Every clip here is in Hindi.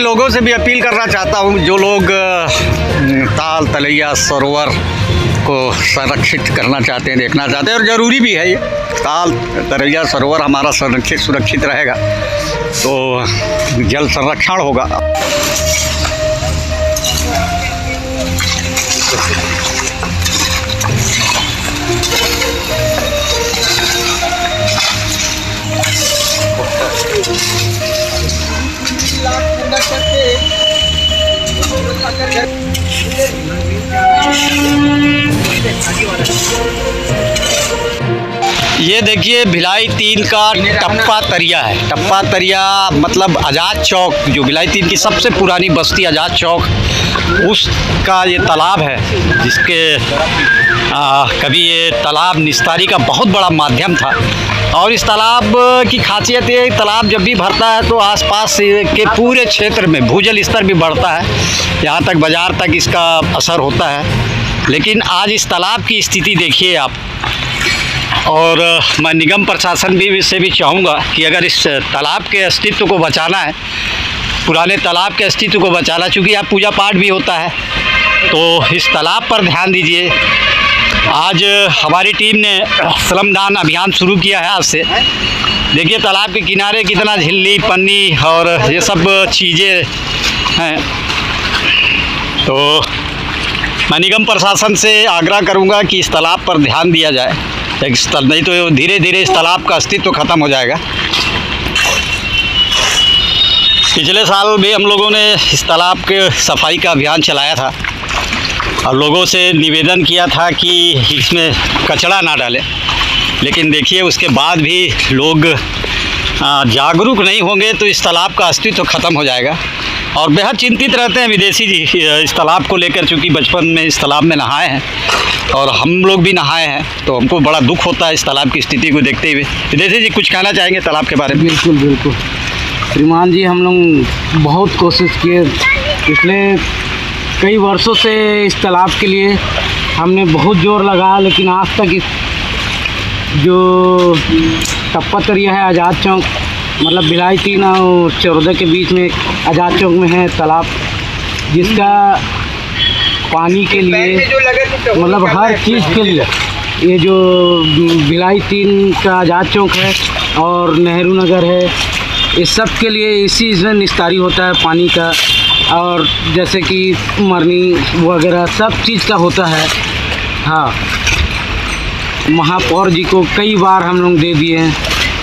लोगों से भी अपील करना चाहता हूँ, जो लोग ताल तलैया सरोवर को संरक्षित करना चाहते हैं, देखना चाहते हैं, और ज़रूरी भी है ये ताल तलैया सरोवर हमारा संरक्षित सुरक्षित रहेगा तो जल संरक्षण होगा। ये देखिए भिलाई 3 का टप्पा तरिया है। टप्पा तरिया मतलब आज़ाद चौक, जो भिलाई 3 की सबसे पुरानी बस्ती आज़ाद चौक, उसका ये तालाब है, जिसके कभी ये तालाब निस्तारी का बहुत बड़ा माध्यम था। और इस तालाब की खासियत ये, तालाब जब भी भरता है तो आसपास के पूरे क्षेत्र में भूजल स्तर भी बढ़ता है, यहाँ तक बाज़ार तक इसका असर होता है। लेकिन आज इस तालाब की स्थिति देखिए आप, और मैं निगम प्रशासन भी से भी चाहूँगा कि अगर इस तालाब के अस्तित्व को बचाना है, पुराने तालाब के अस्तित्व को बचाना, चूँकि यहाँ पूजा पाठ भी होता है, तो इस तालाब पर ध्यान दीजिए। आज हमारी टीम ने श्रमदान अभियान शुरू किया है आज से। देखिए तालाब के किनारे कितना झिल्ली पन्नी और ये सब चीज़ें हैं। तो मैं निगम प्रशासन से आग्रह करूंगा कि इस तालाब पर ध्यान दिया जाए, नहीं तो धीरे धीरे इस तालाब का अस्तित्व ख़त्म हो जाएगा। पिछले साल भी हम लोगों ने इस तालाब के सफाई का अभियान चलाया था और लोगों से निवेदन किया था कि इसमें कचरा ना डालें, लेकिन देखिए उसके बाद भी लोग जागरूक नहीं होंगे तो इस तालाब का अस्तित्व ख़त्म हो जाएगा। और बेहद चिंतित रहते हैं विदेशी जी इस तालाब को लेकर, चूँकि बचपन में इस तालाब में नहाए हैं और हम लोग भी नहाए हैं, तो हमको बड़ा दुख होता है इस तालाब की स्थिति को देखते हुए। विदेशी जी कुछ कहना चाहेंगे तालाब के बारे में? बिल्कुल बिल्कुल श्रीमान जी, हम लोग बहुत कोशिश किए, पिछले कई वर्षों से इस तालाब के लिए हमने बहुत जोर लगाया, लेकिन आज तक इस जो टप्पा तरिया है आज़ाद चौक, मतलब भिलाई 3 और चौरदा के बीच में आज़ाद चौक में है तालाब, जिसका पानी के लिए मतलब हर चीज़ के लिए, ये जो भिलाई 3 का आज़ाद चौक है और नेहरू नगर है, इस सब के लिए इसी से निस्तारी होता है पानी का। और जैसे कि मरनी वगैरह सब चीज़ का होता है। हाँ, महापौर जी को कई बार हम लोग दे दिए हैं,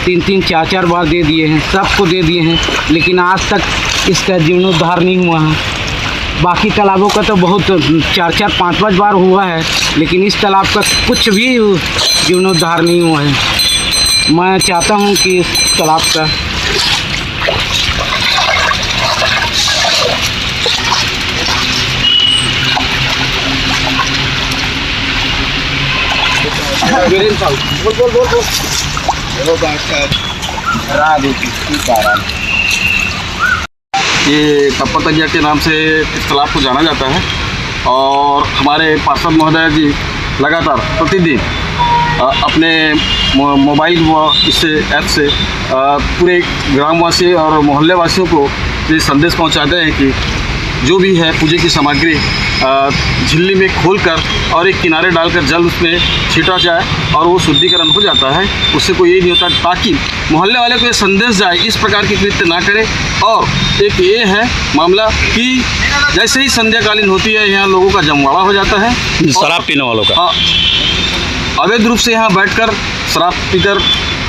3-3 4-4 बार दे दिए हैं, सबको दे दिए हैं, लेकिन आज तक इसका जीर्णोद्धार नहीं हुआ है। बाकी तालाबों का तो बहुत 4-4 5-5 बार हुआ है, लेकिन इस तालाब का कुछ भी जीर्णोद्धार नहीं हुआ है। मैं चाहता हूँ कि इस तालाब का ये टप्पा तरिया के नाम से इस तालाब को जाना जाता है और हमारे पार्षद महोदय जी लगातार प्रतिदिन अपने मोबाइल व इससे ऐप से पूरे ग्रामवासी और मोहल्ले वासियों को ये संदेश पहुंचाते हैं कि जो भी है पूजे की सामग्री झिल्ली में खोलकर और एक किनारे डालकर जल उसमें छीटा जाए और वो शुद्धिकरण हो जाता है। उससे कोई ये नहीं होता, ताकि मोहल्ले वाले को ये संदेश जाए इस प्रकार की कृत्य ना करें। और एक ये है मामला कि जैसे ही संध्याकालीन होती है यहाँ लोगों का जमवाड़ा हो जाता है, शराब पीने वालों का। अवैध रूप से यहाँ बैठकर शराब पीकर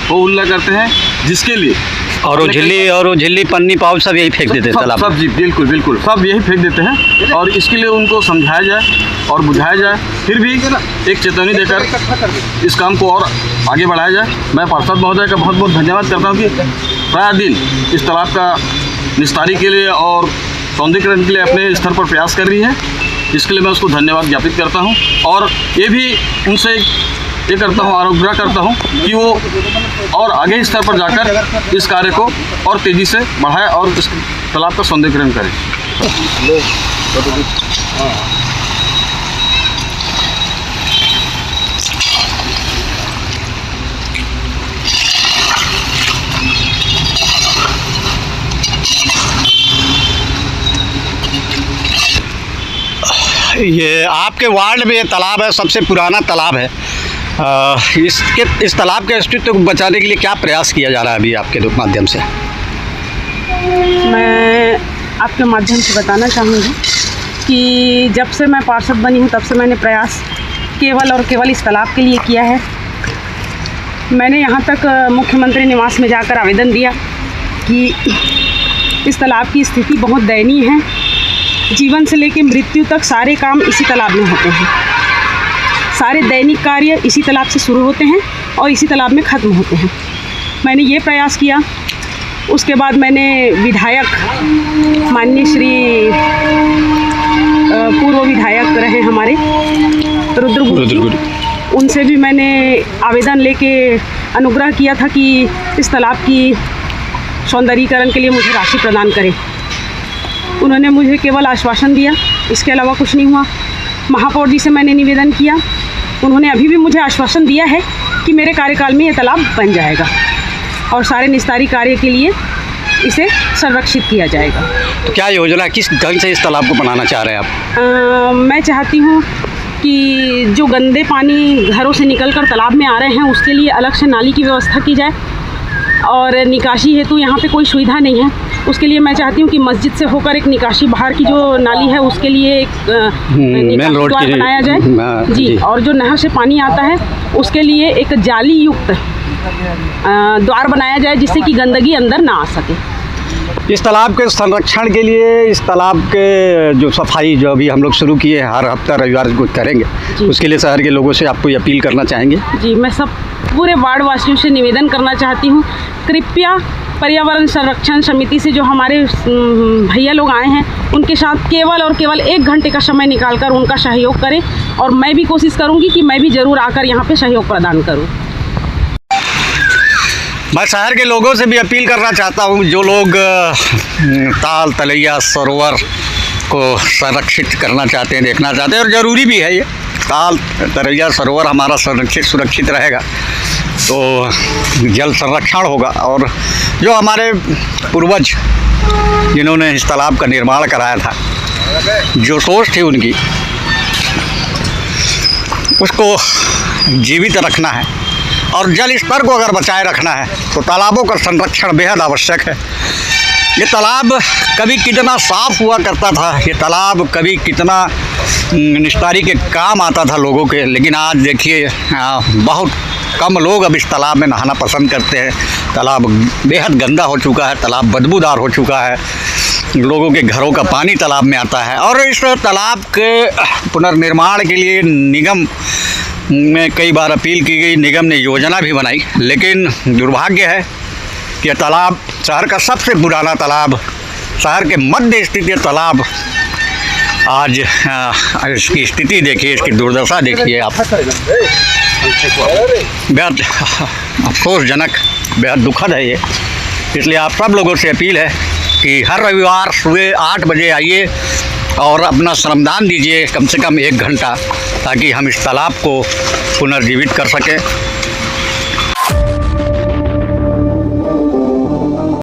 हो उल्ला करते हैं, जिसके लिए और वो झिल्ली पन्नी पाव सब यही फेंक देते हैं तालाब। सब जी बिल्कुल बिल्कुल सब यही फेंक देते हैं, और इसके लिए उनको समझाया जाए और बुझाया जाए, फिर भी एक चेतावनी देकर इस काम को और आगे बढ़ाया जाए। मैं पार्षद महोदय का बहुत बहुत धन्यवाद करता हूँ कि प्राय दिन इस तालाब का निस्तारी के लिए और सौंदर्यीकरण के लिए अपने स्तर पर प्रयास कर रही है। इसके लिए मैं उसको धन्यवाद ज्ञापित करता हूँ, और ये भी उनसे ये करता हूँ, आग्रह करता हूँ कि वो और आगे स्तर पर जाकर इस कार्य को और तेज़ी से बढ़ाए और इस तालाब का सौंदर्यीकरण करें। ये आपके वार्ड में ये तालाब है, सबसे पुराना तालाब है। इस तालाब के अस्तित्व को बचाने के लिए क्या प्रयास किया जा रहा है अभी आपके माध्यम से? मैं आपके माध्यम से बताना चाहूँगी कि जब से मैं पार्षद बनी हूँ तब से मैंने प्रयास केवल और केवल इस तालाब के लिए किया है। मैंने यहाँ तक मुख्यमंत्री निवास में जाकर आवेदन दिया कि इस तालाब की स्थिति बहुत दयनीय है। जीवन से लेकर मृत्यु तक सारे काम इसी तालाब में होते हैं। सारे दैनिक कार्य इसी तालाब से शुरू होते हैं और इसी तालाब में ख़त्म होते हैं। मैंने ये प्रयास किया। उसके बाद मैंने विधायक माननीय श्री पूर्व विधायक रहे हमारे रुद्र गुरु, उनसे भी मैंने आवेदन लेके अनुग्रह किया था कि इस तालाब की सौंदर्यीकरण के लिए मुझे राशि प्रदान करें। उन्होंने मुझे केवल आश्वासन दिया, इसके अलावा कुछ नहीं हुआ। महापौर जी से मैंने निवेदन किया, उन्होंने अभी भी मुझे आश्वासन दिया है कि मेरे कार्यकाल में ये तालाब बन जाएगा और सारे निस्तारी कार्य के लिए इसे संरक्षित किया जाएगा। तो क्या योजना, किस ढंग से इस तालाब को बनाना चाह रहे हैं आप? मैं चाहती हूँ कि जो गंदे पानी घरों से निकलकर तालाब में आ रहे हैं उसके लिए अलग से नाली की व्यवस्था की जाए और निकासी हेतु यहाँ पे कोई सुविधा नहीं है। उसके लिए मैं चाहती हूँ कि मस्जिद से होकर एक निकासी बाहर की जो नाली है उसके लिए एक मेन रोड द्वार बनाया जाए जी। और जो नहर से पानी आता है उसके लिए एक जाली युक्त द्वार बनाया जाए जिससे कि गंदगी अंदर ना आ सके। इस तालाब के संरक्षण के लिए, इस तालाब के जो सफाई जो अभी हम लोग शुरू किए हैं, हर हफ्ता रविवार को करेंगे, उसके लिए शहर के लोगों से आपको अपील करना चाहेंगे? जी, मैं सब पूरे वार्ड वासियों से निवेदन करना चाहती हूँ, कृपया पर्यावरण संरक्षण समिति से जो हमारे भैया लोग आए हैं उनके साथ केवल और केवल 1 घंटे का समय निकालकर उनका सहयोग करें और मैं भी कोशिश करूँगी कि मैं भी ज़रूर आकर यहाँ पे सहयोग प्रदान करूँ। मैं शहर के लोगों से भी अपील करना चाहता हूँ, जो लोग ताल तलैया सरोवर को संरक्षित करना चाहते हैं, देखना चाहते हैं, और ज़रूरी भी है ये ताल तलैया सरोवर हमारा सुरक्षित रहेगा तो जल संरक्षण होगा। और जो हमारे पूर्वज जिन्होंने इस तालाब का निर्माण कराया था, जो सोच थी उनकी, उसको जीवित रखना है और जल स्तर को अगर बचाए रखना है तो तालाबों का संरक्षण बेहद आवश्यक है। ये तालाब कभी कितना साफ़ हुआ करता था, ये तालाब कभी कितना निस्तारी के काम आता था लोगों के, लेकिन आज देखिए बहुत कम लोग अब इस तालाब में नहाना पसंद करते हैं। तालाब बेहद गंदा हो चुका है, तालाब बदबूदार हो चुका है, लोगों के घरों का पानी तालाब में आता है। और इस तालाब के पुनर्निर्माण के लिए निगम में कई बार अपील की गई, निगम ने योजना भी बनाई, लेकिन दुर्भाग्य है कि यह तालाब शहर का सबसे पुराना तालाब, शहर के मध्य स्थित ये तालाब आज इसकी स्थिति देखिए, इसकी दुर्दशा देखिए आप, बेहद अफसोसजनक, बेहद दुखद है ये। इसलिए आप सब लोगों से अपील है कि हर रविवार सुबह 8 बजे आइए और अपना श्रमदान दीजिए, कम से कम 1 घंटा, ताकि हम इस तालाब को पुनर्जीवित कर सकें